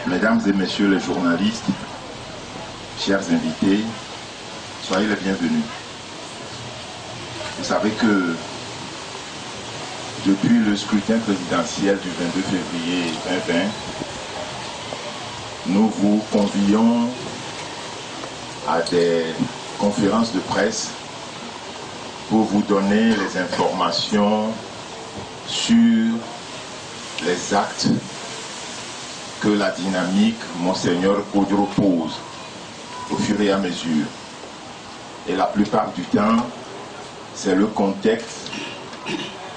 Mesdames et messieurs les journalistes, chers invités, soyez les bienvenus. Vous savez que depuis le scrutin présidentiel du 22 février 2020, nous vous convions à des conférences de presse pour vous donner les informations sur les actes que la dynamique Monseigneur Kodjo pose au fur et à mesure. Et la plupart du temps, c'est le contexte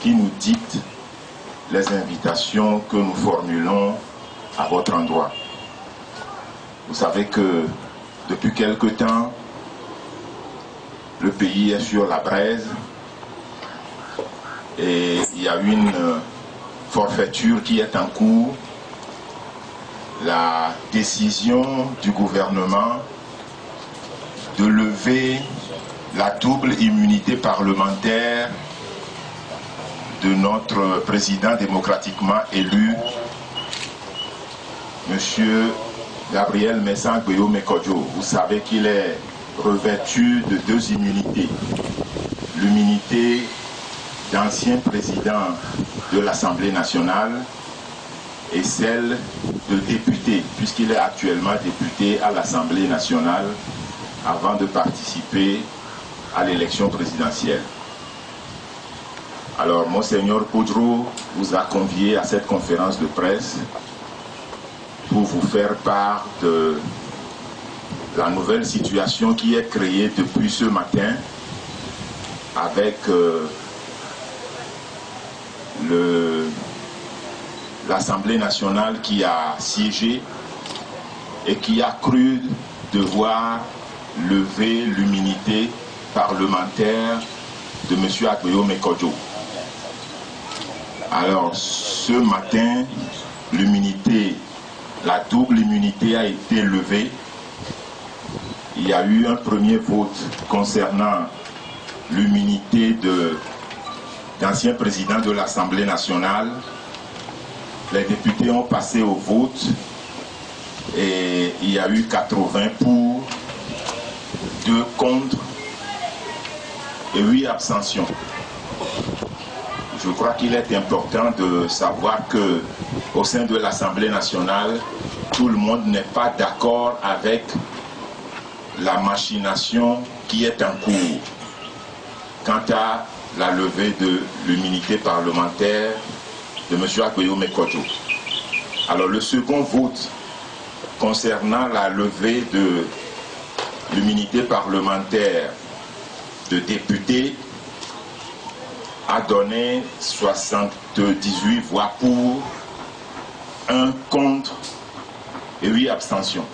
qui nous dicte les invitations que nous formulons à votre endroit. Vous savez que depuis quelque temps, le pays est sur la braise et il y a une forfaiture qui est en cours. La décision du gouvernement de lever la double immunité parlementaire de notre président démocratiquement élu, M. Gabriel Mensah Agbeyo Kodjo. Vous savez qu'il est revêtu de deux immunités. L'immunité d'ancien président de l'Assemblée nationale et celle de député, puisqu'il est actuellement député à l'Assemblée nationale avant de participer à l'élection présidentielle. Alors, Monseigneur Kodjo vous a convié à cette conférence de presse pour vous faire part de la nouvelle situation qui est créée depuis ce matin avec l'Assemblée nationale qui a siégé et qui a cru devoir lever l'immunité parlementaire de M. Agbeyo Kodjo. Alors, ce matin, la double immunité a été levée. Il y a eu un premier vote concernant l'immunité d'ancien président de l'Assemblée nationale. Les députés ont passé au vote et il y a eu 80 pour, 2 contre et 8 abstentions. Je crois qu'il est important de savoir que au sein de l'Assemblée nationale, tout le monde n'est pas d'accord avec la machination qui est en cours quant à la levée de l'immunité parlementaire de M. Agbeyo Kodjo. Alors le second vote concernant la levée de l'immunité parlementaire de députés a donné 78 voix pour, 1 contre et 8 abstentions.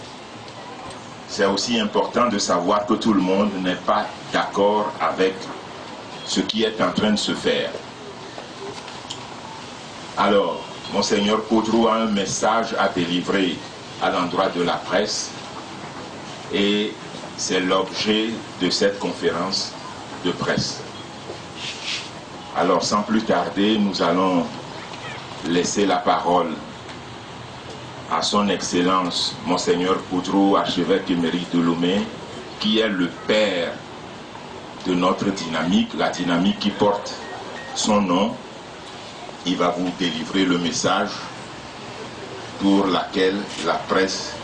C'est aussi important de savoir que tout le monde n'est pas d'accord avec ce qui est en train de se faire. Alors, Monseigneur Kodjo a un message à délivrer à l'endroit de la presse et c'est l'objet de cette conférence de presse. Alors, sans plus tarder, nous allons laisser la parole à son Excellence, Monseigneur Kodjo, archevêque émérite de Lomé, qui est le père de notre dynamique, la dynamique qui porte son nom. Il va vous délivrer le message pour laquelle la presse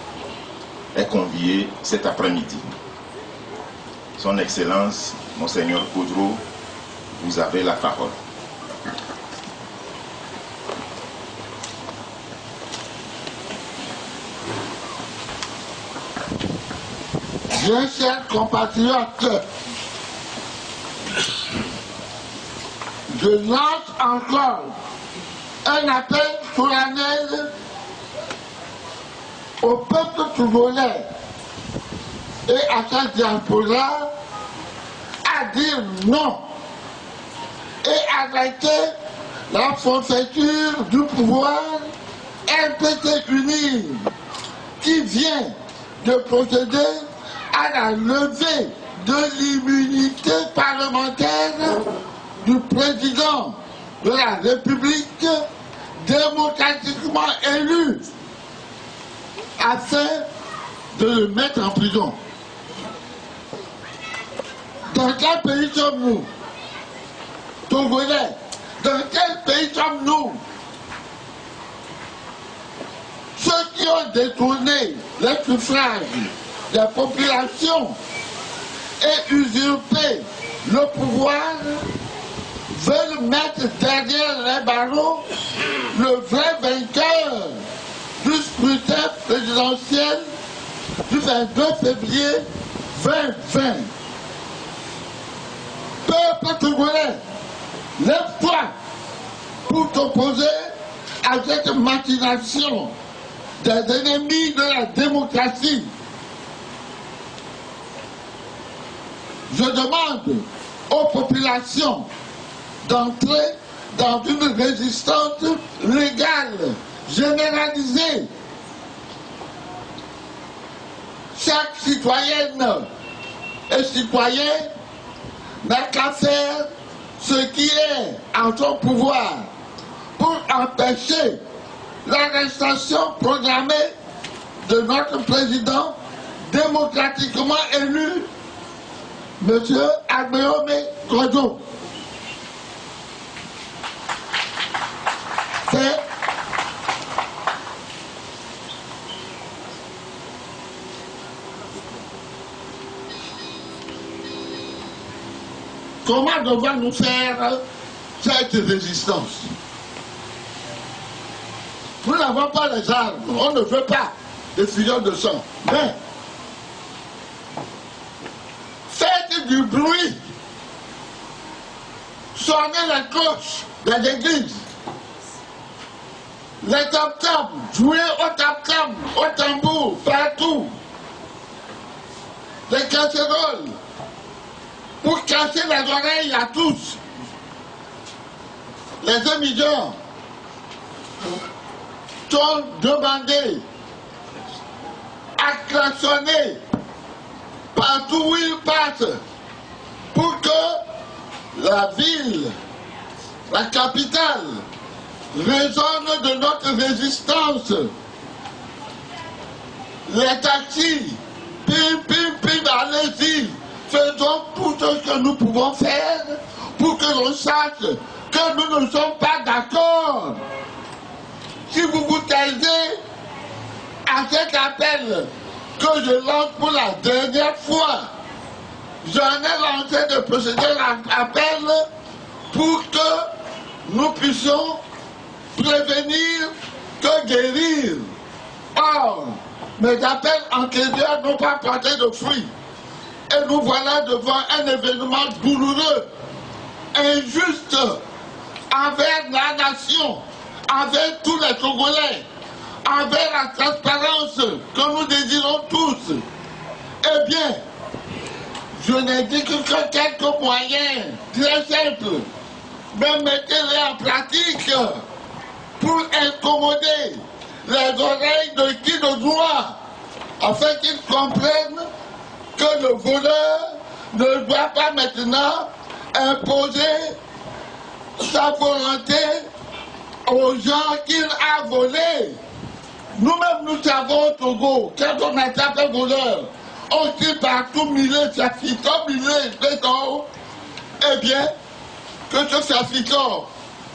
est conviée cet après-midi. Son Excellence, Monseigneur Kodjo, vous avez la parole. Bien chers compatriotes, je lance encore un appel solennel au peuple tougolais et à sa diaspora à dire non et arrêter la forfaiture du pouvoir impécuniaire qui vient de procéder à la levée de l'immunité parlementaire du président de la République démocratiquement élu afin de le mettre en prison. Dans quel pays sommes-nous? Togolais. Dans quel pays sommes-nous? Ceux qui ont détourné les suffrages des populations et usurpé le pouvoir veulent mettre derrière les barreaux le vrai vainqueur du scrutin présidentiel du 22 février 2020. Peuple togolais, lève-toi pour t'opposer à cette machination des ennemis de la démocratie. Je demande aux populations d'entrer dans une résistance légale, généralisée. Chaque citoyenne et citoyen n'a qu'à faire ce qui est en son pouvoir pour empêcher l'arrestation programmée de notre président démocratiquement élu, M. Aguillaume Kodjo. C'est comment devons-nous faire cette résistance? Nous n'avons pas les armes, on ne veut pas des fusils de sang. Mais faites du bruit, sonnez les cloches des églises, les tam-tams, jouez au tam-tam, au tambour, partout, les casseroles, pour casser les oreilles à tous. Les émigrants sont demandés à klaxonner partout où ils passent pour que la ville, la capitale, résonne de notre résistance. Les taxis, pim, pim, pim, allez-y, faisons tout ce que nous pouvons faire pour que l'on sache que nous ne sommes pas d'accord. Si vous vous taisez à cet appel que je lance pour la dernière fois, j'en ai lancé de procéder à l'appel pour que nous puissions prévenir que guérir. Or, mes appels enquêteurs n'ont pas porté de fruits. Et nous voilà devant un événement douloureux, injuste envers la nation, envers tous les Togolais, envers la transparence que nous désirons tous. Eh bien, je n'indique que quelques moyens très simples, mais mettez-les en pratique pour incommoder les oreilles de qui de droit, afin qu'ils comprennent que le voleur ne doit pas maintenant imposer sa volonté aux gens qu'il a volés. Nous-mêmes, nous savons au Togo, quand on attrape un voleur, on tire partout mille trafiquants, mille bétons. Eh bien, que ce trafiquant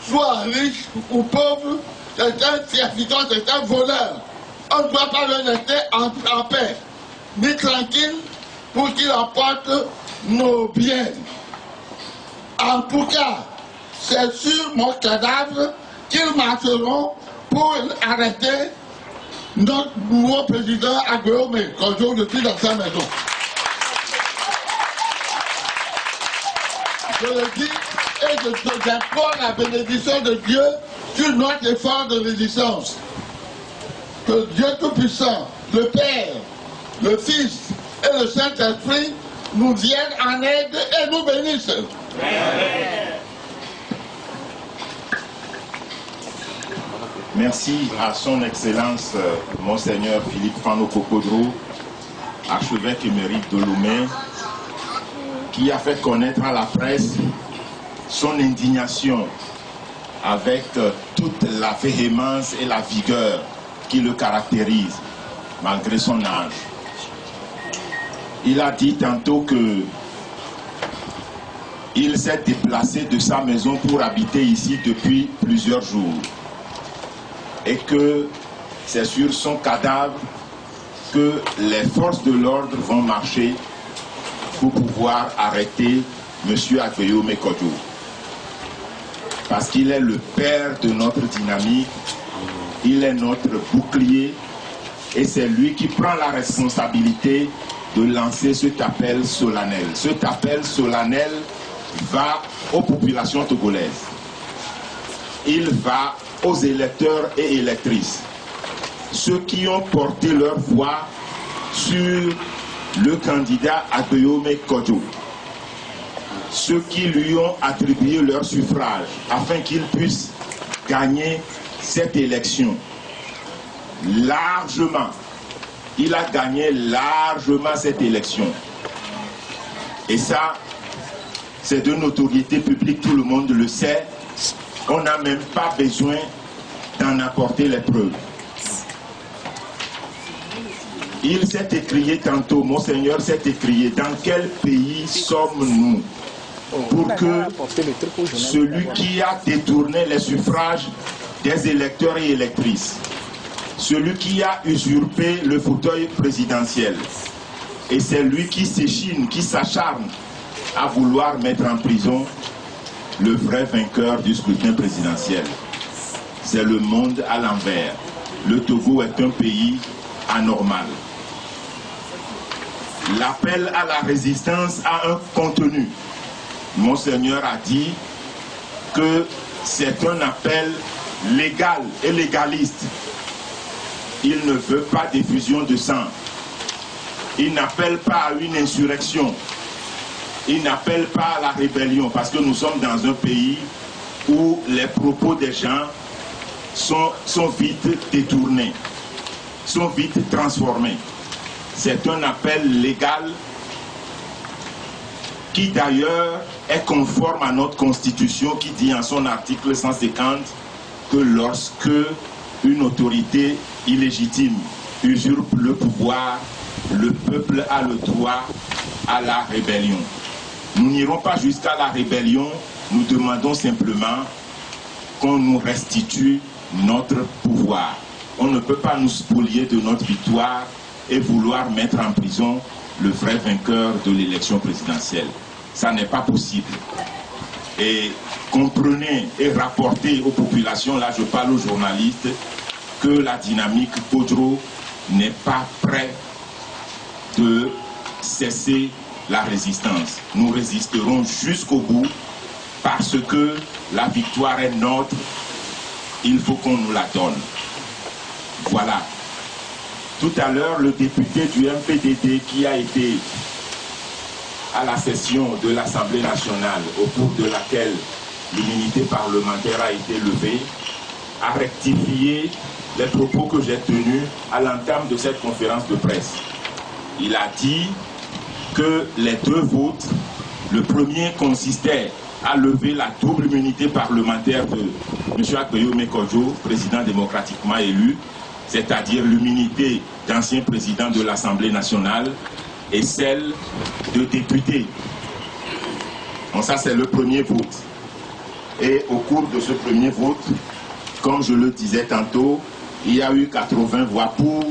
soit riche ou pauvre, c'est un trafiquant, c'est un voleur. On ne doit pas le laisser en paix, ni tranquille, pour qu'il emporte nos biens. En tout cas, c'est sur mon cadavre qu'ils marcheront pour arrêter notre nouveau président Aguillaume Kodjo depuis dans sa maison. Je le dis et j'implore la bénédiction de Dieu sur notre effort de résistance. Que Dieu Tout-Puissant, le Père, le Fils et le Saint-Esprit nous viennent en aide et nous bénissent. Amen. Merci à son Excellence Monseigneur Philippe Fano-Koko Kodjo, archevêque émérite de Lomé, qui a fait connaître à la presse son indignation avec toute la véhémence et la vigueur qui le caractérise, malgré son âge. Il a dit tantôt que il s'est déplacé de sa maison pour habiter ici depuis plusieurs jours et que c'est sur son cadavre que les forces de l'ordre vont marcher pour pouvoir arrêter M. Agbeyomi Kodjo. Parce qu'il est le père de notre dynamique, il est notre bouclier et c'est lui qui prend la responsabilité de lancer cet appel solennel. Cet appel solennel va aux populations togolaises. Il va aux électeurs et électrices. Ceux qui ont porté leur voix sur le candidat Agbeyomi Kodjo. Ceux qui lui ont attribué leur suffrage afin qu'il puisse gagner cette élection. Largement. Il a gagné largement cette élection. Et ça, c'est de notoriété publique, tout le monde le sait. On n'a même pas besoin d'en apporter les preuves. Il s'est écrié tantôt, Monseigneur s'est écrié, dans quel pays sommes-nous pour que celui qui a détourné les suffrages des électeurs et électrices, celui qui a usurpé le fauteuil présidentiel, et c'est lui qui s'échine, qui s'acharne à vouloir mettre en prison le vrai vainqueur du scrutin présidentiel. C'est le monde à l'envers. Le Togo est un pays anormal. L'appel à la résistance a un contenu. Monseigneur a dit que c'est un appel légal et légaliste. Il ne veut pas d'effusion de sang. Il n'appelle pas à une insurrection. Il n'appelle pas à la rébellion, parce que nous sommes dans un pays où les propos des gens sont vite détournés, sont vite transformés. C'est un appel légal qui d'ailleurs est conforme à notre Constitution qui dit en son article 150 que lorsque une autorité illégitime usurpe le pouvoir, le peuple a le droit à la rébellion. Nous n'irons pas jusqu'à la rébellion, nous demandons simplement qu'on nous restitue notre pouvoir. On ne peut pas nous spolier de notre victoire et vouloir mettre en prison le vrai vainqueur de l'élection présidentielle. Ça n'est pas possible. Et comprenez et rapportez aux populations, là je parle aux journalistes, que la dynamique Kodjo n'est pas prête de cesser la résistance. Nous résisterons jusqu'au bout parce que la victoire est notre. Il faut qu'on nous la donne. Voilà. Tout à l'heure, le député du MPDD qui a été à la session de l'Assemblée nationale au cours de laquelle l'immunité parlementaire a été levée, a rectifié les propos que j'ai tenus à l'entame de cette conférence de presse. Il a dit que les deux votes, le premier consistait à lever la double immunité parlementaire de M. Agbeyomi Kodjo, président démocratiquement élu, c'est-à-dire l'immunité d'ancien président de l'Assemblée nationale et celle de député. Donc ça, c'est le premier vote. Et au cours de ce premier vote, comme je le disais tantôt, il y a eu 80 voix pour,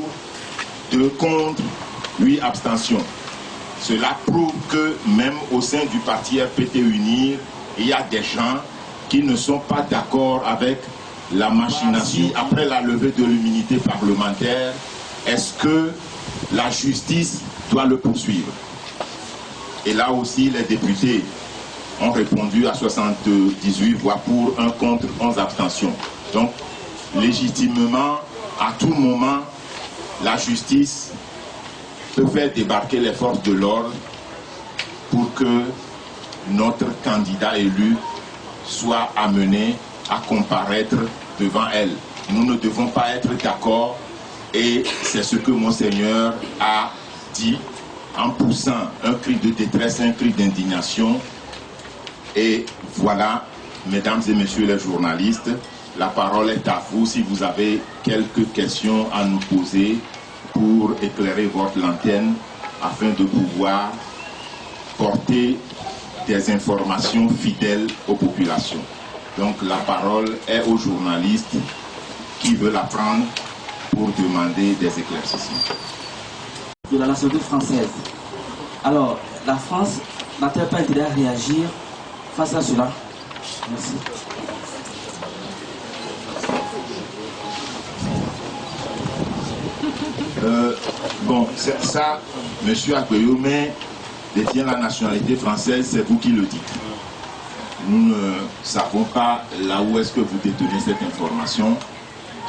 2 contre, 8 abstentions. Cela prouve que même au sein du parti RPT Unir, il y a des gens qui ne sont pas d'accord avec la machination après la levée de l'immunité parlementaire. Est-ce que la justice doit le poursuivre? Et là aussi, les députés ont répondu à 78 voix pour, 1 contre, 11 abstentions. Donc, légitimement, à tout moment, la justice peut faire débarquer les forces de l'ordre pour que notre candidat élu soit amené à comparaître devant elle. Nous ne devons pas être d'accord et c'est ce que Monseigneur a dit en poussant un cri de détresse, un cri d'indignation. Et voilà mesdames et messieurs les journalistes, la parole est à vous si vous avez quelques questions à nous poser pour éclairer votre lanterne afin de pouvoir porter des informations fidèles aux populations. Donc la parole est aux journalistes qui veulent la prendre pour demander des éclaircissements. De la nationalité française. Alors, la France n'a-t-elle pas intérêt à réagir face à cela? Merci. Bon, ça, M. Agueyome détient la nationalité française, c'est vous qui le dites. Nous ne savons pas là où est-ce que vous détenez cette information.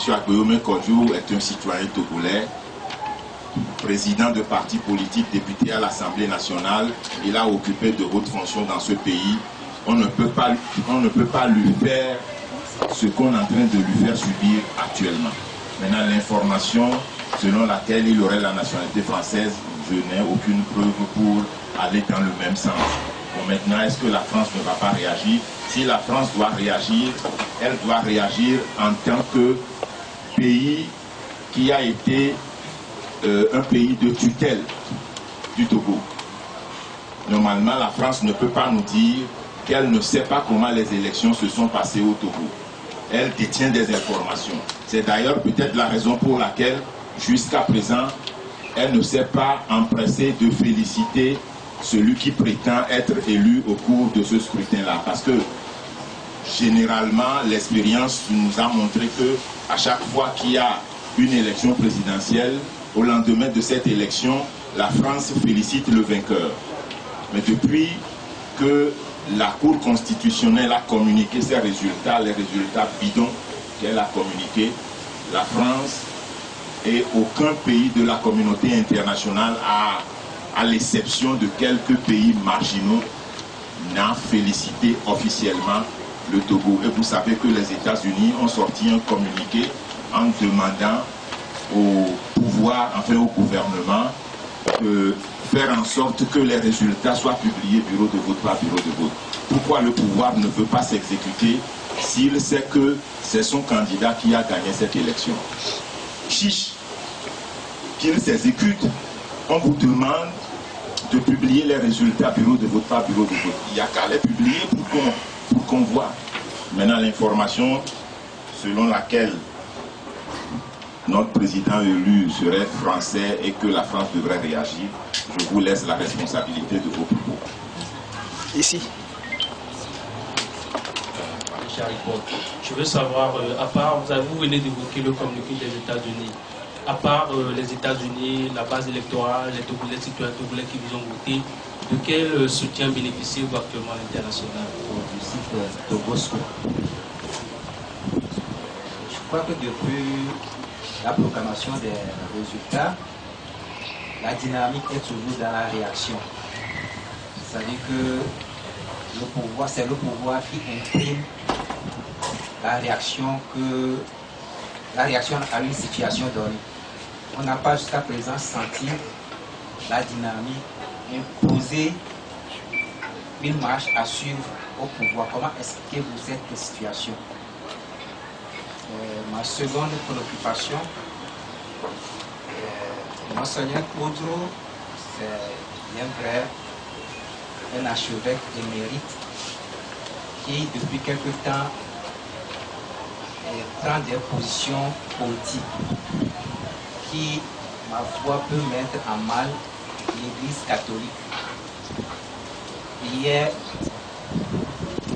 M. Agueyome Kodjo est un citoyen togolais, président de parti politique, député à l'Assemblée nationale. Il a occupé de hautes fonctions dans ce pays. On ne peut pas lui faire ce qu'on est en train de lui faire subir actuellement. Maintenant, l'information selon laquelle il aurait la nationalité française, je n'ai aucune preuve pour aller dans le même sens. Bon, maintenant, est-ce que la France ne va pas réagir? Si la France doit réagir, elle doit réagir en tant que pays qui a été un pays de tutelle du Togo. Normalement, la France ne peut pas nous dire qu'elle ne sait pas comment les élections se sont passées au Togo. Elle détient des informations. C'est d'ailleurs peut-être la raison pour laquelle, jusqu'à présent, elle ne s'est pas empressée de féliciter celui qui prétend être élu au cours de ce scrutin-là. Parce que, généralement, l'expérience nous a montré que à chaque fois qu'il y a une élection présidentielle, au lendemain de cette élection, la France félicite le vainqueur. Mais depuis que la Cour constitutionnelle a communiqué ses résultats, les résultats bidons qu'elle a communiqués, la France et aucun pays de la communauté internationale, à l'exception de quelques pays marginaux, n'a félicité officiellement le Togo. Et vous savez que les États-Unis ont sorti un communiqué en demandant au pouvoir, enfin au gouvernement, de faire en sorte que les résultats soient publiés bureau de vote par bureau de vote. Pourquoi le pouvoir ne veut pas s'exécuter s'il sait que c'est son candidat qui a gagné cette élection? Chiche, qu'il s'exécute. On vous demande de publier les résultats bureau de vote par bureau de vote. Il n'y a qu'à les publier pour qu'on voit. Maintenant, l'information selon laquelle notre président élu serait français et que la France devrait réagir, je vous laisse la responsabilité de vos propos. Ici. Je veux savoir, à part, vous venez d'évoquer le communiqué des États-Unis, à part les États-Unis, la base électorale, les Togolais, citoyens togolais qui vous ont voté, de quel soutien bénéficiez-vous actuellement à l'international? Du site Togosco. Je crois que depuis la proclamation des résultats, la dynamique est toujours dans la réaction. C'est-à-dire que le pouvoir, c'est le pouvoir qui imprime la réaction à une situation donnée. On n'a pas jusqu'à présent senti la dynamique imposer une marche à suivre au pouvoir. Comment expliquez-vous cette situation? Ma seconde préoccupation, Monseigneur Kodjo, c'est bien vrai un archevêque émérite qui, depuis quelque temps, prend des positions politiques qui, ma foi, peut mettre en mal l'Église catholique. Hier,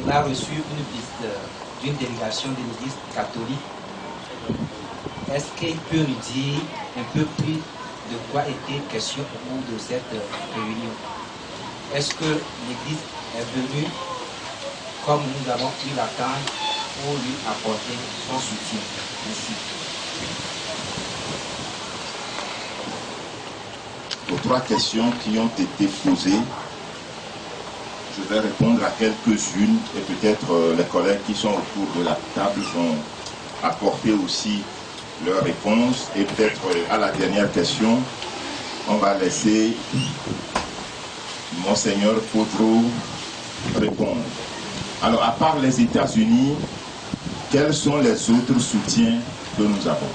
il a reçu une visite d'une délégation de l'Église catholique. Est-ce qu'il peut nous dire un peu plus de quoi était question au cours de cette réunion? Est-ce que l'Église est venue, comme nous avons pu l'attendre, pour lui apporter son soutien? Merci. Aux trois questions qui ont été posées, je vais répondre à quelques-unes et peut-être les collègues qui sont autour de la table vont apporter aussi leurs réponses. Et peut-être à la dernière question, on va laisser Monseigneur Kodjo répondre. Alors, à part les États-Unis, quels sont les autres soutiens que nous avons?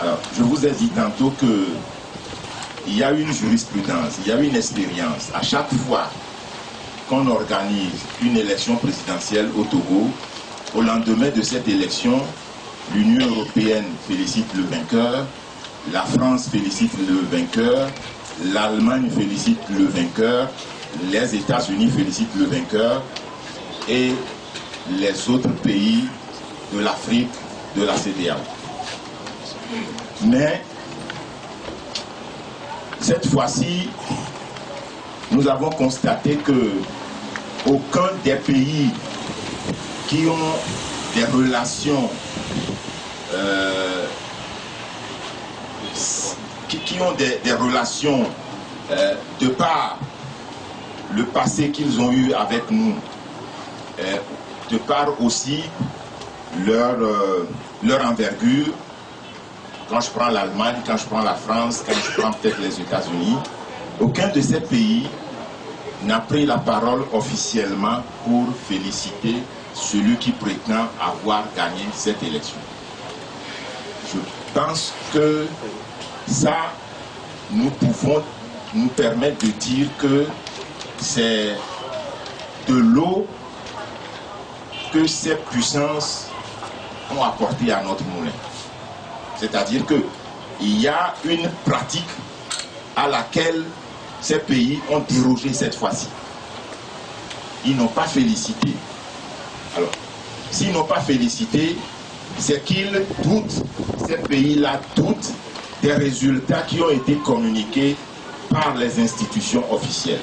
Alors, je vous ai dit tantôt qu'il y a une jurisprudence, il y a une expérience. À chaque fois qu'on organise une élection présidentielle au Togo, au lendemain de cette élection, l'Union européenne félicite le vainqueur, la France félicite le vainqueur, l'Allemagne félicite le vainqueur, les États-Unis félicitent le vainqueur et les autres pays de l'Afrique, de la CEDEAO. Mais cette fois-ci, nous avons constaté que aucun des pays qui ont des relations de par le passé qu'ils ont eu avec nous, de par aussi leur envergure. Quand je prends l'Allemagne, quand je prends la France, quand je prends peut-être les États-Unis, aucun de ces pays n'a pris la parole officiellement pour féliciter celui qui prétend avoir gagné cette élection. Je pense que ça, nous pouvons nous permettre de dire que c'est de l'eau que ces puissances ont apporté à notre moulin. C'est-à-dire qu'il y a une pratique à laquelle ces pays ont dérogé cette fois-ci. Ils n'ont pas félicité. Alors, s'ils n'ont pas félicité, c'est qu'ils doutent, ces pays-là doutent des résultats qui ont été communiqués par les institutions officielles.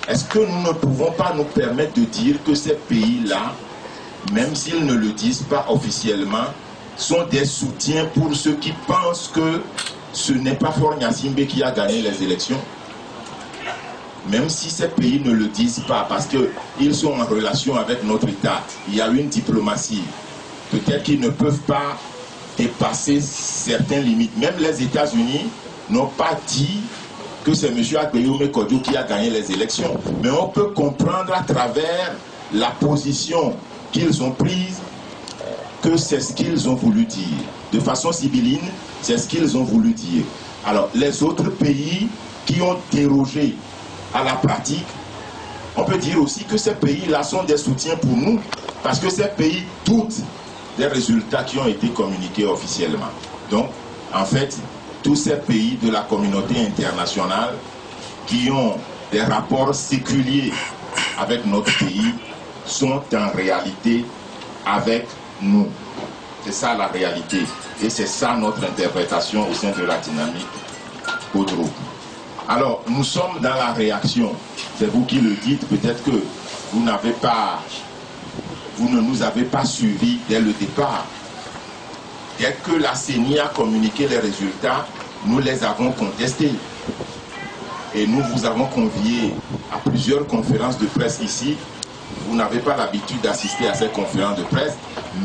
Est-ce que nous ne pouvons pas nous permettre de dire que ces pays-là, même s'ils ne le disent pas officiellement, sont des soutiens pour ceux qui pensent que ce n'est pas Faure Gnassingbé qui a gagné les élections? Même si ces pays ne le disent pas, parce qu'ils sont en relation avec notre État, il y a une diplomatie. Peut-être qu'ils ne peuvent pas dépasser certaines limites. Même les États-Unis n'ont pas dit que c'est M. Agbeyome Kodjo qui a gagné les élections. Mais on peut comprendre à travers la position qu'ils ont prise que c'est ce qu'ils ont voulu dire. De façon sibylline, c'est ce qu'ils ont voulu dire. Alors, les autres pays qui ont dérogé à la pratique, on peut dire aussi que ces pays-là sont des soutiens pour nous, parce que ces pays doutent des résultats qui ont été communiqués officiellement. Donc, en fait, tous ces pays de la communauté internationale qui ont des rapports séculiers avec notre pays sont en réalité avec nous. C'est ça la réalité. Et c'est ça notre interprétation au sein de la dynamique Kodro. Alors, nous sommes dans la réaction. C'est vous qui le dites. Peut-être que vous ne nous avez pas suivis dès le départ. Dès que la CENI a communiqué les résultats, nous les avons contestés. Et nous vous avons conviés à plusieurs conférences de presse ici. Vous n'avez pas l'habitude d'assister à ces conférences de presse,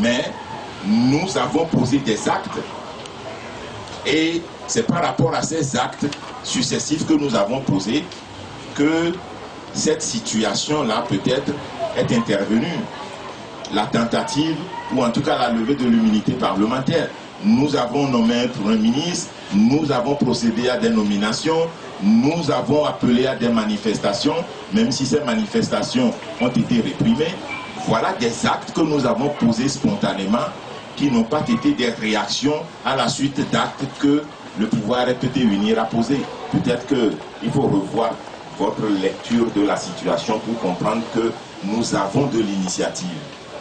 mais nous avons posé des actes. Et c'est par rapport à ces actes successifs que nous avons posés que cette situation-là peut-être est intervenue. La tentative, ou en tout cas la levée de l'immunité parlementaire. Nous avons nommé un Premier ministre, nous avons procédé à des nominations, nous avons appelé à des manifestations, même si ces manifestations ont été réprimées. Voilà des actes que nous avons posés spontanément, qui n'ont pas été des réactions à la suite d'actes que le pouvoir est peut-être venir à poser. Peut-être qu'il faut revoir votre lecture de la situation pour comprendre que nous avons de l'initiative.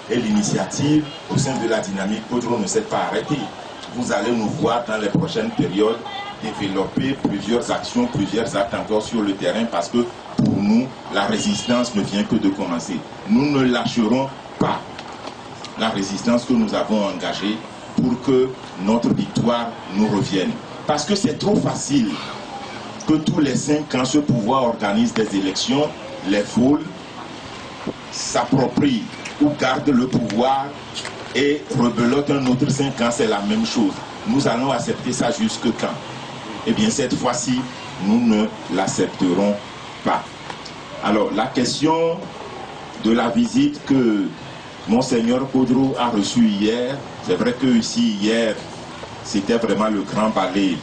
Et l'initiative au sein de la dynamique Kodro ne s'est pas arrêtée. Vous allez nous voir dans les prochaines périodes développer plusieurs actions, plusieurs actes encore sur le terrain, parce que pour nous, la résistance ne vient que de commencer. Nous ne lâcherons pas la résistance que nous avons engagée pour que notre victoire nous revienne. Parce que c'est trop facile que tous les 5 ans, ce pouvoir organise des élections, les vole, s'approprie ou garde le pouvoir et rebelote un autre 5 ans, c'est la même chose. Nous allons accepter ça jusque quand? Eh bien, cette fois-ci, nous ne l'accepterons pas. Alors, la question de la visite que Monseigneur Kodro a reçue hier. C'est vrai que ici, hier, c'était vraiment le grand ballet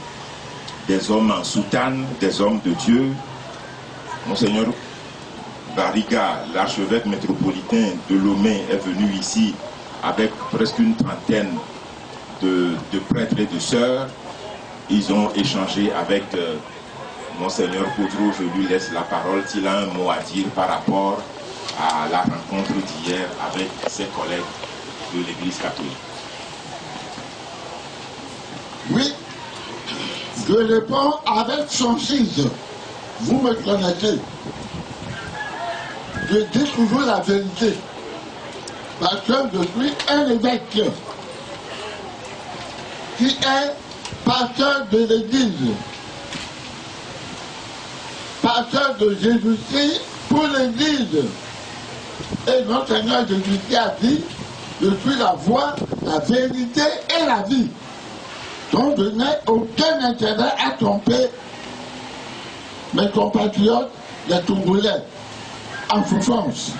des hommes en soutane, des hommes de Dieu. Monseigneur Barriga, l'archevêque métropolitain de Lomé, est venu ici avec presque une trentaine de prêtres et de sœurs. Ils ont échangé avec Monseigneur Kodro. Je lui laisse la parole s'il a un mot à dire par rapport à la rencontre d'hier avec ses collègues de l'Église catholique. Oui, je réponds avec franchise. Vous me connaissez. Je dis toujours la vérité. Parce que je suis un évêque qui est pasteur de l'Église. Pasteur de Jésus-Christ pour l'Église. Et notre Seigneur Jésus-Christ a dit, je suis la voie, la vérité et la vie. Donc je n'ai aucun intérêt à tromper mes compatriotes, les Togolais, en souffrance.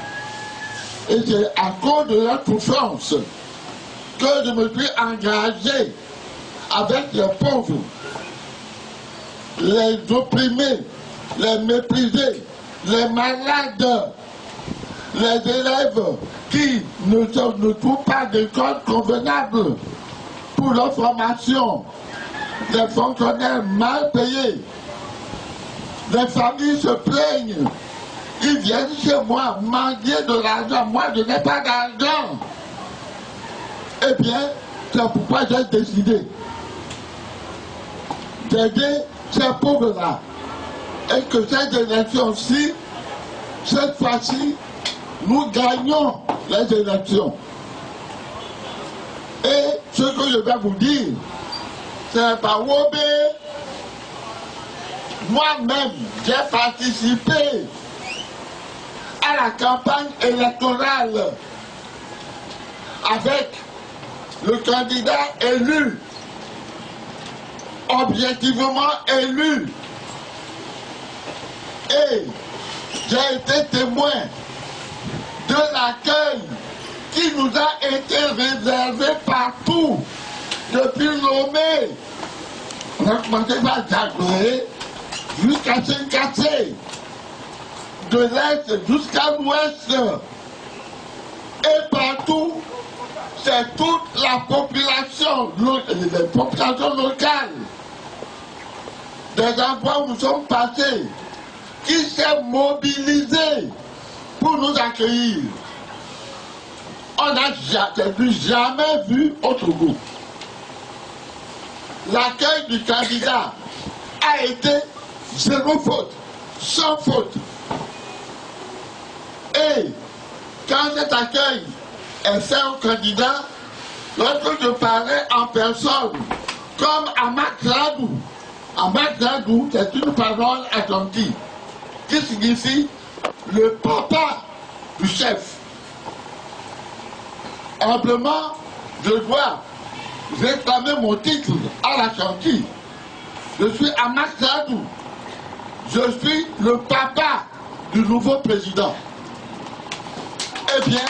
Et c'est à cause de leur souffrance que je me suis engagé avec les pauvres, les opprimés, les méprisés, les malades, les élèves qui ne trouvent pas d'école convenable pour leur formation, les fonctionnaires mal payés, les familles se plaignent, ils viennent chez moi mendier de l'argent, moi je n'ai pas d'argent. Eh bien, c'est pourquoi j'ai décidé d'aider ces pauvres-là. Et que cette élection-ci, cette fois-ci, nous gagnons les élections. Et ce que je vais vous dire, c'est par Wobé, moi-même, j'ai participé à la campagne électorale avec le candidat élu, objectivement élu. Et j'ai été témoin de l'accueil qui nous a été réservé partout, depuis Lomé. On a commencé par Djagoué jusqu'à Tchinkatsé, de l'Est jusqu'à l'Ouest. Et partout, c'est toute la population, les populations locales, des endroits où nous sommes passés, qui s'est mobilisée pour nous accueillir. On n'a jamais vu au Togo. L'accueil du candidat a été zéro faute, sans faute. Et quand cet accueil est fait au candidat, lorsque je parlais en personne, comme Amak Ladou, c'est une parole attentive, qui signifie le papa du chef. Humblement, je dois réclamer mon titre à la Chantilly. Je suis Amak Ladou. Je suis le papa du nouveau président. Eh bien,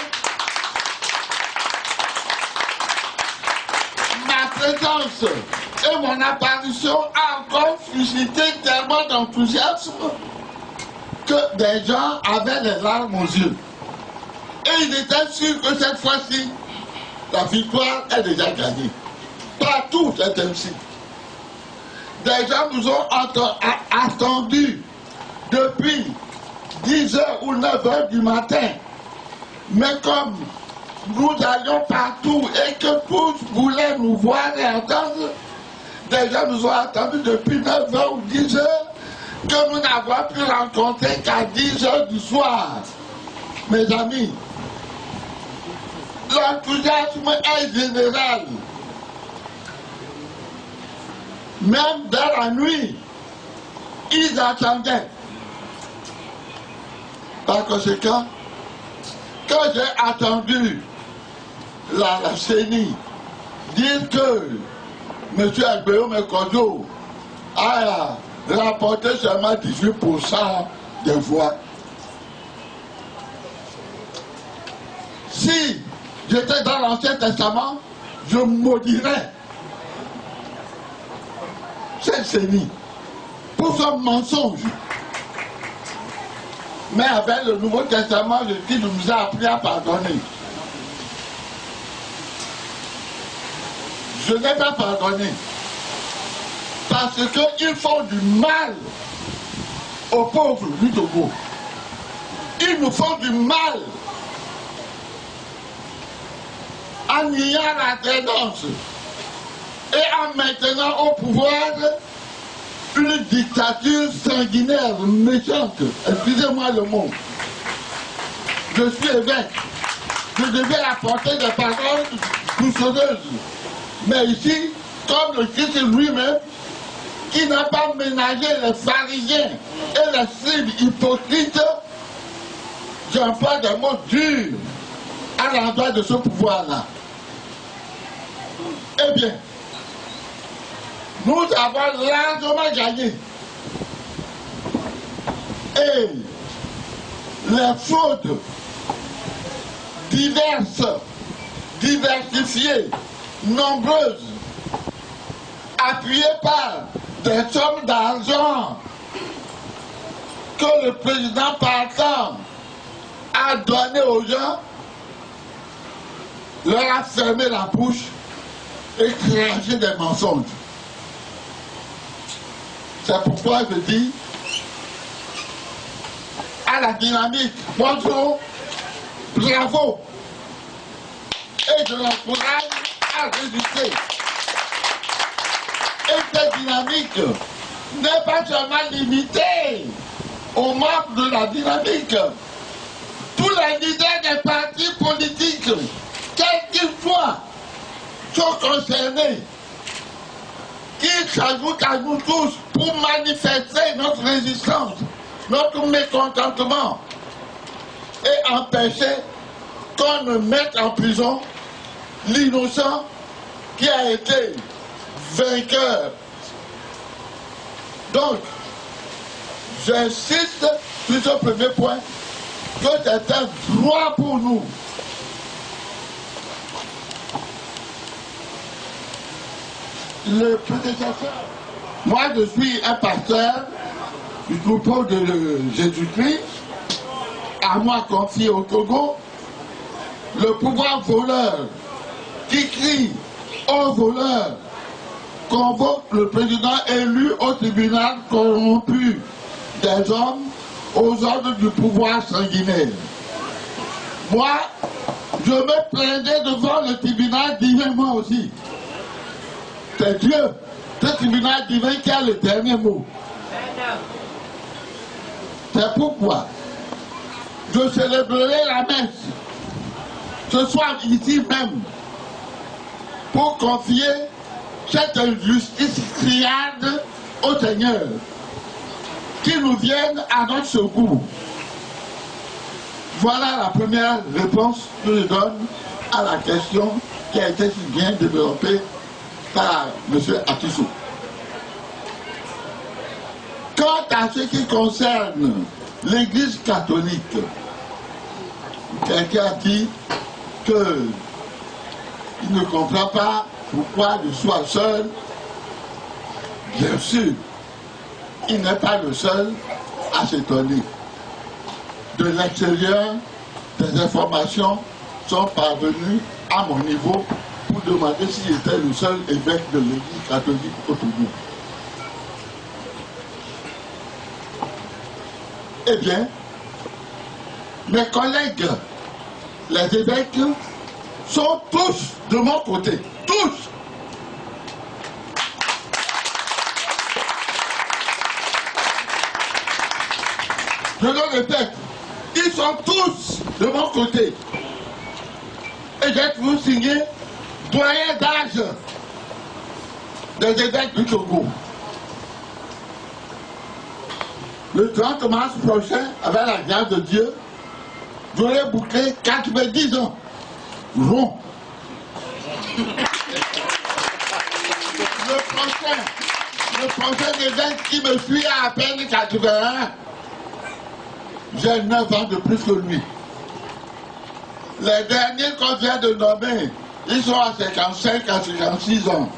ma présence et mon apparition a encore suscité tellement d'enthousiasme que des gens avaient les larmes aux yeux. Et ils étaient sûrs que cette fois-ci, la victoire est déjà gagnée. Partout, c'est ainsi. Des gens nous ont attendus depuis 10h ou 9h du matin. Mais comme nous allions partout et que tous voulaient nous voir et entendre, des gens nous ont attendus depuis 9h ou 10h que nous n'avons pu rencontrer qu'à 10h du soir. Mes amis, l'enthousiasme est général. Même dans la nuit, ils attendaient. Par conséquent, quand j'ai attendu la CENI dire que M. Agbéome Kodo a rapporté seulement 18% des voix, Si j'étais dans l'Ancien Testament, je maudirais cette série pour son mensonge. Mais avec le Nouveau Testament, Jésus nous a appris à pardonner. Je n'ai pas pardonné parce qu'ils font du mal aux pauvres du Togo. Ils nous font du mal en niant la tendance et en maintenant au pouvoir une dictature sanguinaire, méchante. Excusez-moi le mot. Je suis évêque. Je devais apporter des paroles doucereuses. Mais ici, comme le Christ lui-même, qui n'a pas ménagé les pharisiens et les scribes hypocrites, j'emploie des mots durs à l'endroit de ce pouvoir-là. Eh bien, nous avons largement gagné. Et les fraudes diverses, diversifiées, nombreuses, appuyées par des sommes d'argent que le président partant a donné aux gens, leur a fermé la bouche et craché des mensonges. C'est pourquoi je dis à la dynamique, bonjour, bravo, et je l'encourage à résister. Et cette dynamique n'est pas seulement limitée aux membres de la dynamique. Tous les leaders des partis politiques, quels qu'ils soient, sont concernés. Ils s'ajoutent à nous tous pour manifester notre résistance, notre mécontentement et empêcher qu'on ne mette en prison l'innocent qui a été vainqueur. Donc, j'insiste sur ce premier point, que c'est un droit pour nous. Le prédécesseur, moi je suis un pasteur du troupeau de Jésus-Christ, à moi confié au Togo. Le pouvoir voleur qui crie aux voleurs convoque le président élu au tribunal corrompu des hommes aux ordres du pouvoir sanguinaire. Moi, je me plaindais devant le tribunal divin, moi aussi. C'est Dieu, ce tribunal divin qui a le dernier mot. C'est pourquoi je célébrerai la messe ce soir ici même pour confier cette injustice criarde au Seigneur, qui nous vienne à notre secours. Voilà la première réponse que je donne à la question qui a été si bien développée par M. Atissou. Quant à ce qui concerne l'Église catholique, quelqu'un a dit qu'il ne comprend pas pourquoi je sois seul. Bien sûr, il n'est pas le seul à s'étonner. De l'extérieur, des informations sont parvenues à mon niveau pour demander s'il était le seul évêque de l'Église catholique au Togo. Eh bien, mes collègues, les évêques, sont tous de mon côté. Tous. Je le répète, ils sont tous de mon côté. Et j'ai toujours signé doyen d'âge des évêques du Togo. Le 30 mars prochain, avec la grâce de Dieu, j'aurai bouclé 90 ans. Rond. Le prochain évêque qui me suit à peine 81, j'ai 9 ans de plus que lui. Les derniers qu'on vient de nommer, ils sont à 55 à 56 ans.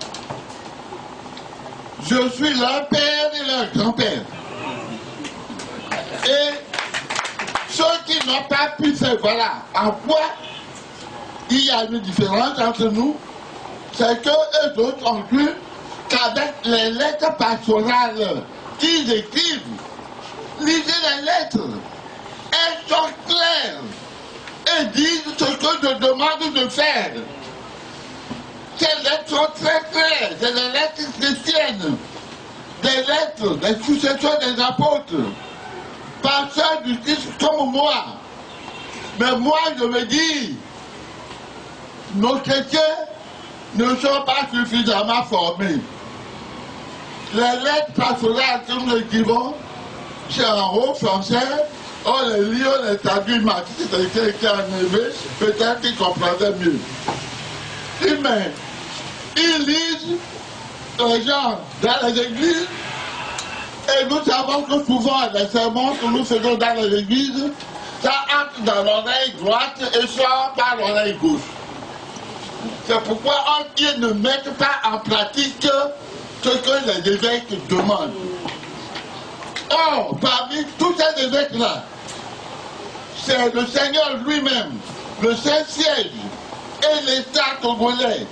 Je suis leur père et leur grand-père. Et ceux qui n'ont pas pu faire, voilà, en quoi il y a une différence entre nous, c'est que eux autres ont cru qu'avec les lettres pastorales qu'ils écrivent, lisez les lettres, elles sont claires et disent ce que je demande de faire. Ces lettres sont très claires, c'est les lettres chrétiennes, des lettres des successeurs des apôtres, pasteurs du Christ comme moi. Mais moi je me dis, nos chrétiens ne sont pas suffisamment formés. Les lettres pastorales que nous écrivons, c'est en haut français, on les lit, on les traduit, si quelqu'un était enlevé, peut-être qu'il comprendrait mieux. Mais ils lisent les gens dans les églises, et nous savons que souvent les sermons que nous faisons dans les églises, ça entre dans l'oreille droite et sort par l'oreille gauche. C'est pourquoi ils ne mettent pas en pratique ce que les évêques demandent. Or, parmi tous ces évêques-là, c'est le Seigneur lui-même, le Saint-Siège et l'État togolais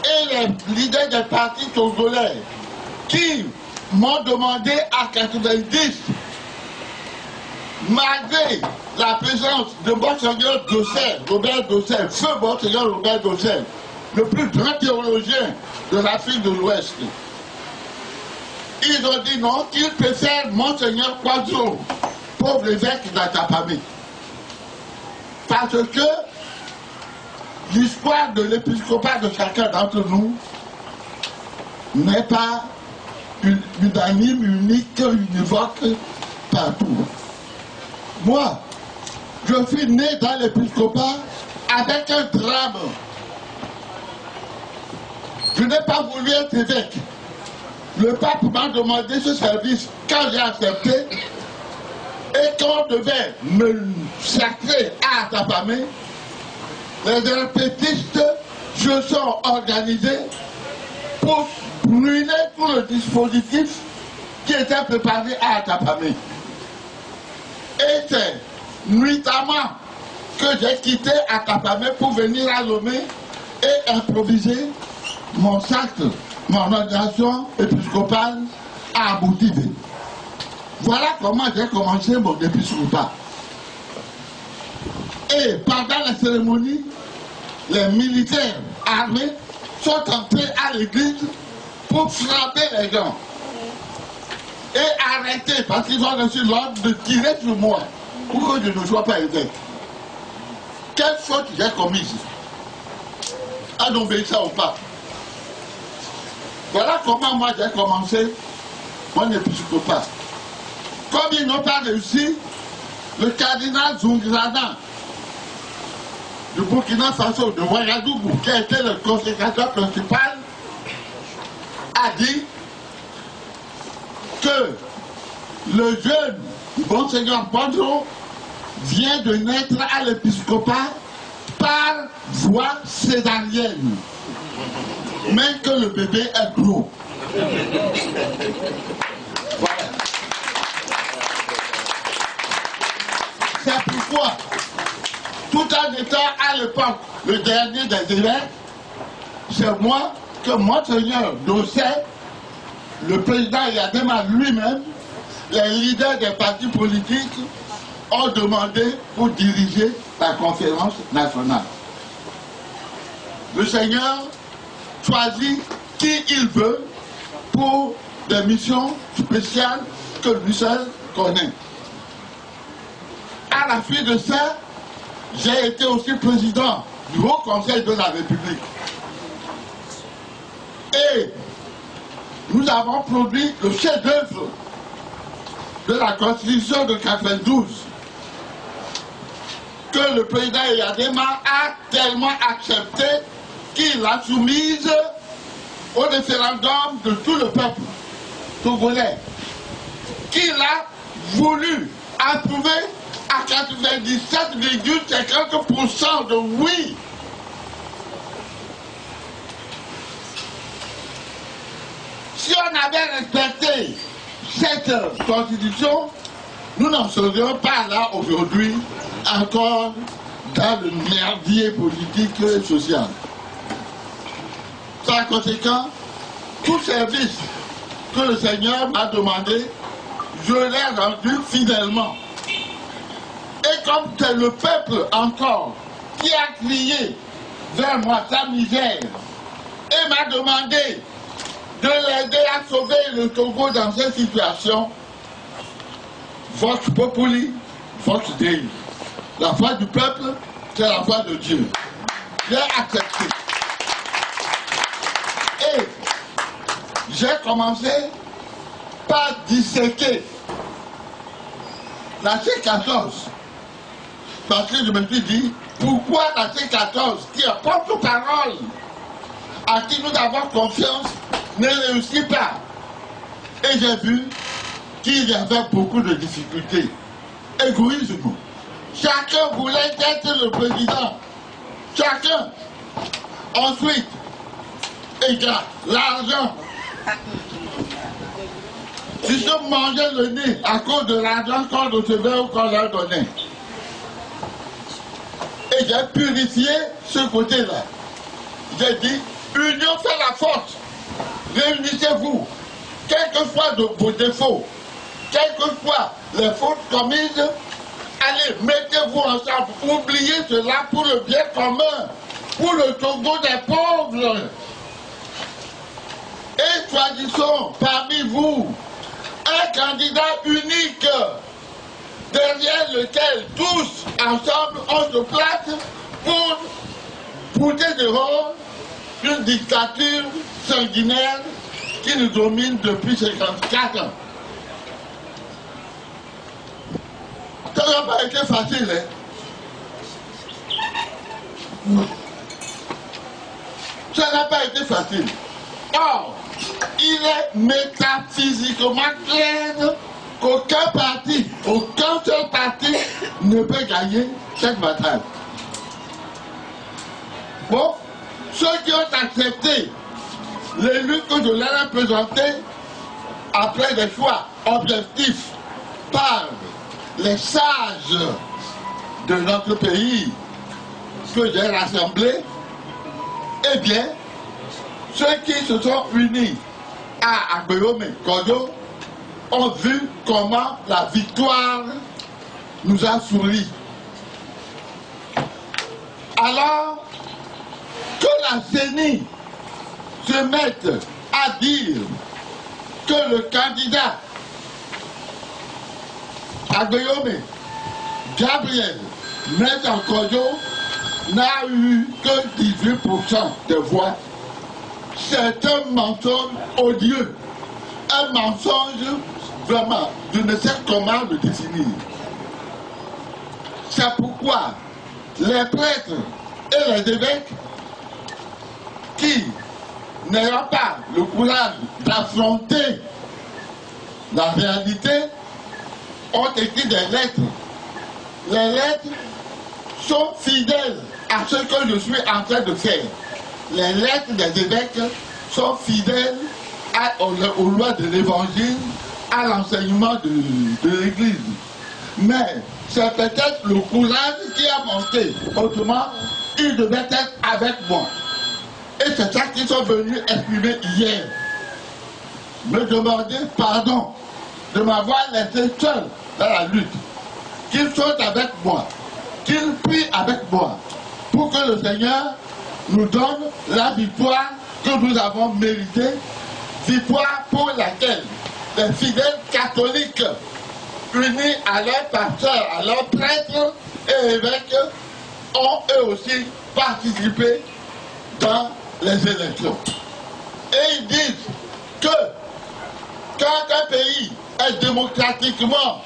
et les leaders des partis togolais qui m'ont demandé à 90, malgré la présence de Monseigneur Dosset, Robert Dosset, feu Monseigneur Robert Dosset, le plus grand théologien de l'Afrique de l'Ouest. Ils ont dit non, qu'ils préfèrent Monseigneur Quadro, pauvre évêque d'Atapamé. Parce que l'histoire de l'épiscopat de chacun d'entre nous n'est pas unanime, unique, univoque partout. Moi, je suis né dans l'épiscopat avec un drame. Je n'ai pas voulu être évêque. Le pape m'a demandé ce service quand j'ai accepté et qu'on devait me sacrer à Atapamé. Les herpétistes se sont organisés pour brûler tout le dispositif qui était préparé à Atapamé. Et c'est nuitamment que j'ai quitté Atapamé pour venir à Lomé et improviser mon sacre, mon ordination épiscopale à Aboutibé. Voilà comment j'ai commencé mon épiscopat. Et pendant la cérémonie, les militaires armés sont entrés à l'église pour frapper les gens et arrêter parce qu'ils ont reçu l'ordre de tirer sur moi pour que je ne sois pas évêque. Quelle faute j'ai commise à n'obéir au pape? Voilà comment moi j'ai commencé mon épiscopat. Comme ils n'ont pas réussi, le cardinal Zungrana du Burkina Faso, de Ouagadougou, qui a été le consécrateur principal, a dit que le jeune Monseigneur Bandro vient de naître à l'épiscopat par voie césarienne, mais que le bébé est gros. Voilà. C'est pourquoi, tout en étant à l'époque le dernier des évêques, c'est moi que Monseigneur Dosset, le président Yadema lui-même, les leaders des partis politiques ont demandé pour diriger la conférence nationale. Le Seigneur choisit qui il veut pour des missions spéciales que lui seul connaît. À la suite de ça, j'ai été aussi président du Haut Conseil de la République. Et nous avons produit le chef-d'œuvre de la Constitution de 92 que le président Yadema a tellement accepté qu'il l'a soumise au référendum de tout le peuple togolais, qu'il a voulu approuver à 97,50% de oui. Si on avait respecté cette constitution, nous n'en serions pas là aujourd'hui, encore dans le merdier politique et social. Par conséquent, tout service que le Seigneur m'a demandé, je l'ai rendu fidèlement. Et comme c'est le peuple encore qui a crié vers moi sa misère et m'a demandé de l'aider à sauver le Togo dans cette situation, Vox Populi, Vox Dei. La foi du peuple, c'est la foi de Dieu. J'ai accepté. Et j'ai commencé par disséquer la C14. Parce que je me suis dit, pourquoi la C14, qui est porte-parole, à qui nous avons confiance, ne réussit pas? Et j'ai vu qu'il y avait beaucoup de difficultés. Égoïsme. Chacun voulait être le président. Chacun. Ensuite, égal, l'argent. Si je mangeais le nez à cause de l'argent qu'on recevait ou qu'on leur donnait. Et j'ai purifié ce côté-là. J'ai dit, union fait la force. Réunissez-vous. Quels que soient vos défauts, quelles que soient les fautes commises, allez, mettez-vous ensemble. Oubliez cela pour le bien commun, pour le Togo des pauvres. Et choisissons parmi vous un candidat unique derrière lequel tous ensemble on se place pour pousser dehors une dictature sanguinaire qui nous domine depuis 54 ans. Ça n'a pas été facile, hein? Ça n'a pas été facile. Or, il est métaphysiquement clair qu'aucun parti, aucun seul parti ne peut gagner cette bataille. Bon, ceux qui ont accepté l'élu que je leur ai présenté après des choix objectifs par les sages de notre pays que j'ai rassemblés, eh bien, ceux qui se sont unis à Agbeyome Kojo ont vu comment la victoire nous a souri. Alors que la CENI se mette à dire que le candidat Agbeyome Gabriel Maître Kojo n'a eu que 18% de voix. C'est un mensonge odieux, un mensonge vraiment, je ne sais comment le définir. C'est pourquoi les prêtres et les évêques qui n'ayant pas le courage d'affronter la réalité ont écrit des lettres. Les lettres sont fidèles à ce que je suis en train de faire. Les lettres des évêques sont fidèles aux lois de l'évangile, à l'enseignement de l'Église. Mais c'est peut-être le courage qui a manqué. Autrement, ils devaient être avec moi. Et c'est ça qu'ils sont venus exprimer hier. Me demander pardon de m'avoir laissé seul dans la lutte. Qu'ils soient avec moi, qu'ils prient avec moi, pour que le Seigneur nous donne la victoire que nous avons méritée, victoire pour laquelle les fidèles catholiques unis à leurs pasteurs, à leurs prêtres et évêques ont eux aussi participé dans les élections. Et ils disent que quand un pays est démocratiquement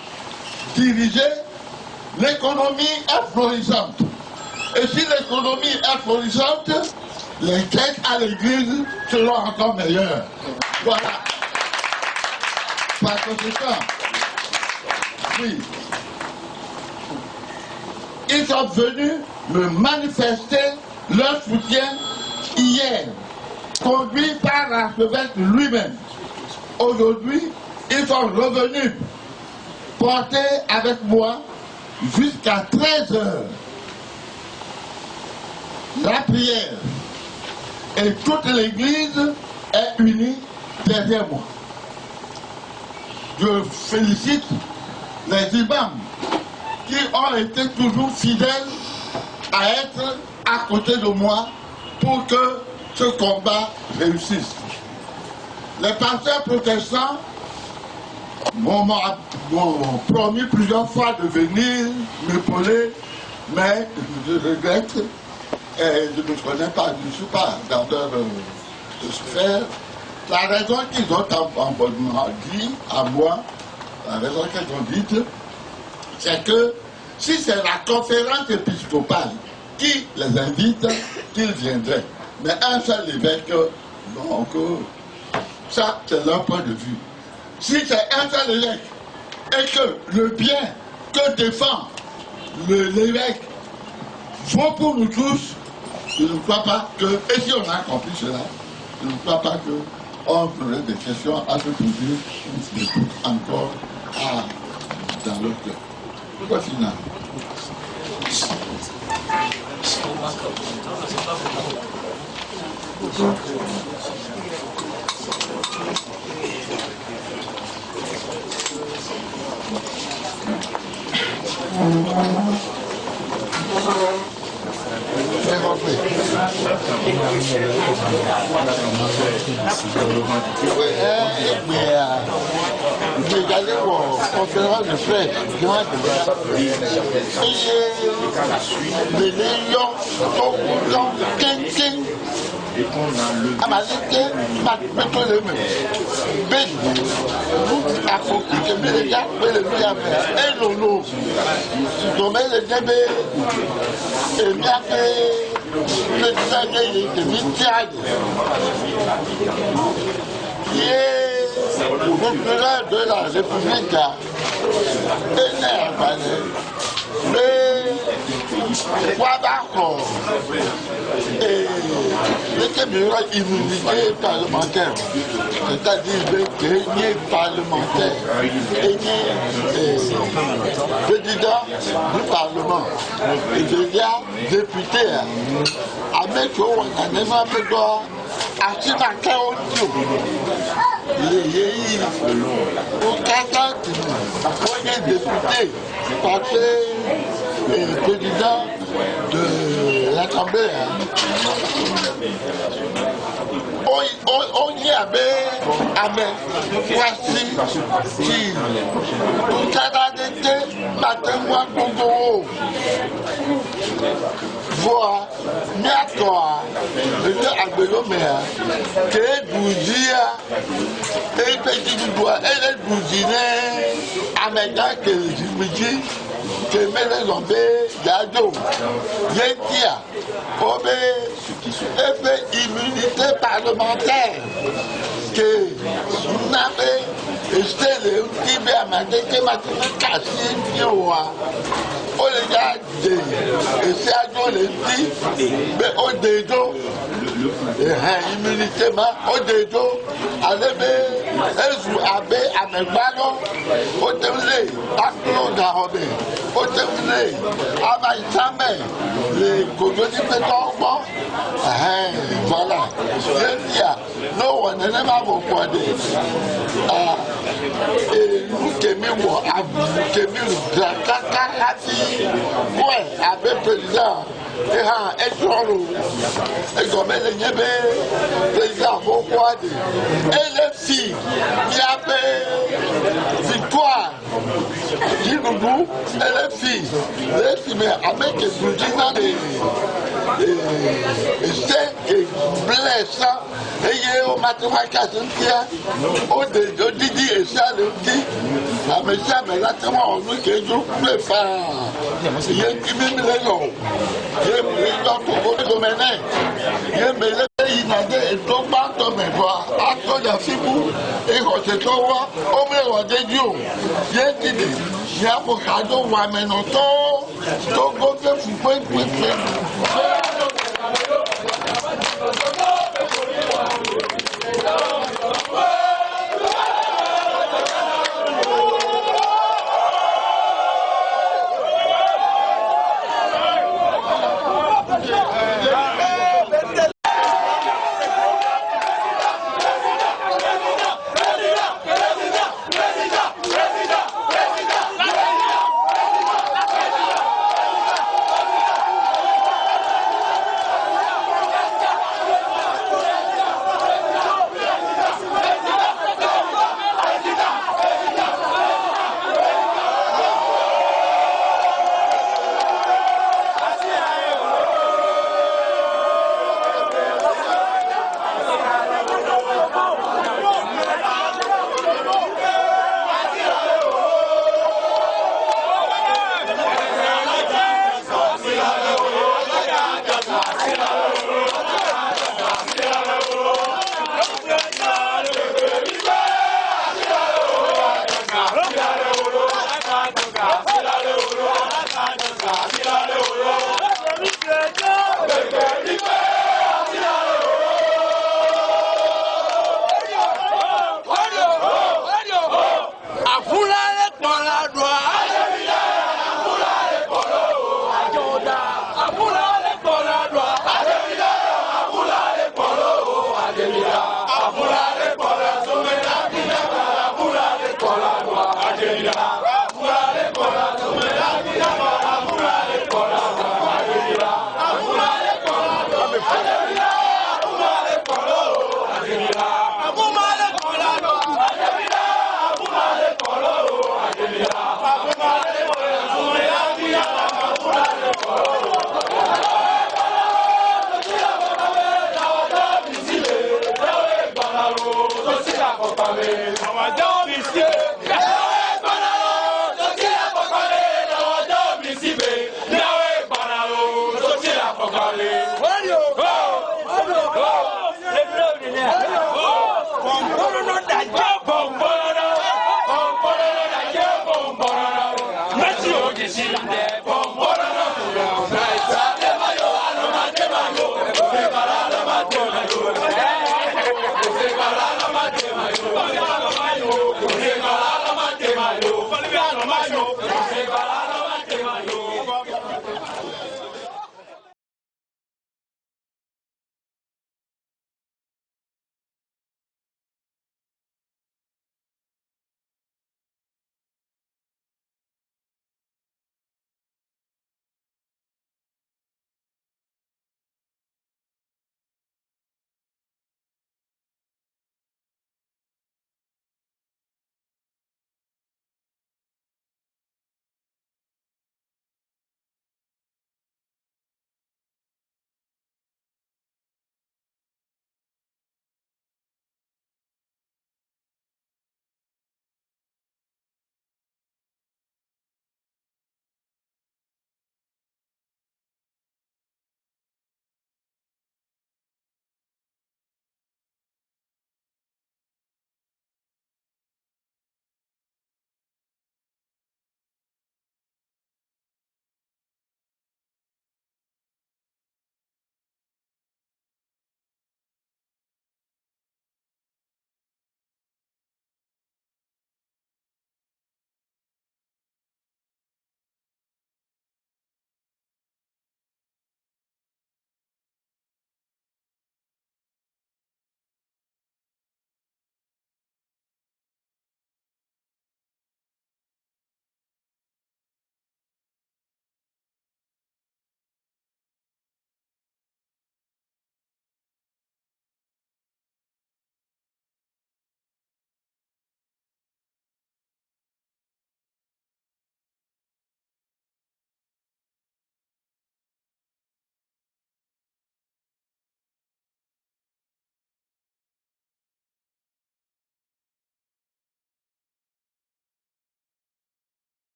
dirigé, l'économie est florissante. Et si l'économie est florissante, les quêtes à l'église seront encore meilleures. Voilà. Par conséquent, oui, ils sont venus me manifester leur soutien hier, conduit par l'archevêque lui-même. Aujourd'hui, ils sont revenus porter avec moi jusqu'à 13 heures la prière. Et toute l'église est unie derrière moi. Je félicite les imams qui ont été toujours fidèles à être à côté de moi pour que ce combat réussisse. Les pasteurs protestants m'ont promis plusieurs fois de venir m'épauler, mais je regrette et je ne connais pas, je ne suis pas dans leur sphère. La raison qu'ils ont dit à moi, la raison qu'ils ont dite, c'est que si c'est la conférence épiscopale qui les invite, qu'ils viendraient. Mais un seul évêque, donc, ça c'est leur point de vue. Si c'est un seul évêque et que le bien que défend l'évêque vaut pour nous tous, je ne crois pas que, et si on a compris cela, je ne crois pas qu'on aurait des questions à se poser encore dans leur cœur. Pourquoi final? J'ai allé voir conférence de presse, les légions sont king. Amalite, mettre le même. Ben, à compliquer, mais les gars, mais le bien faire. Et l'eau, comme le débé, et bien que le détail de Mitiad, qui est le procureur de la République, énervé, mais quoi d'accord? Et les immunité parlementaire, c'est-à-dire qu'il est parlementaire, et président du Parlement, et déjà député, à mettre on a même fait quoi, à Chinaca audio. Il est au Canada, premier député, parce que le président de l'Assemblée. On y avait voici qui au Canada matin moi Congo voix Miakoa le Agbelomea que Bouzia et petit doigt et les Bouzinais Américains que Jimiji que Mélèzombe Gado Yentia Obé effet immunité parlementaire que n'avait c'était le petit bé à ma tête que m'a cassé Nioa. On les a dit et c'est à nous les dit mais au dédo immunité au dédo allez mais abbé à mes ballons au déroulé à Claude Darobé au déroulé à Maïsamé les colonies pétons voilà je dis non on n'est pas beaucoup et nous qui nous ouais, avec le président, et comme les président et les filles qui avaient victoire, qui nous et les filles, mais avec les boudins et c'est blessant, et il y a au mathématique, au Didi et ça le dit, mais là, c'est moi, on nous qui est tout le faire. Il y a qui même les gens. Il y a les gens qui ont été dominés. Il y a les gens qui ont été dominés. À cause de Fibou, et on se trouve au milieu de Dieu. Il y a qui dit, il y a pour cadeau, on va mener Togo de Fouquet,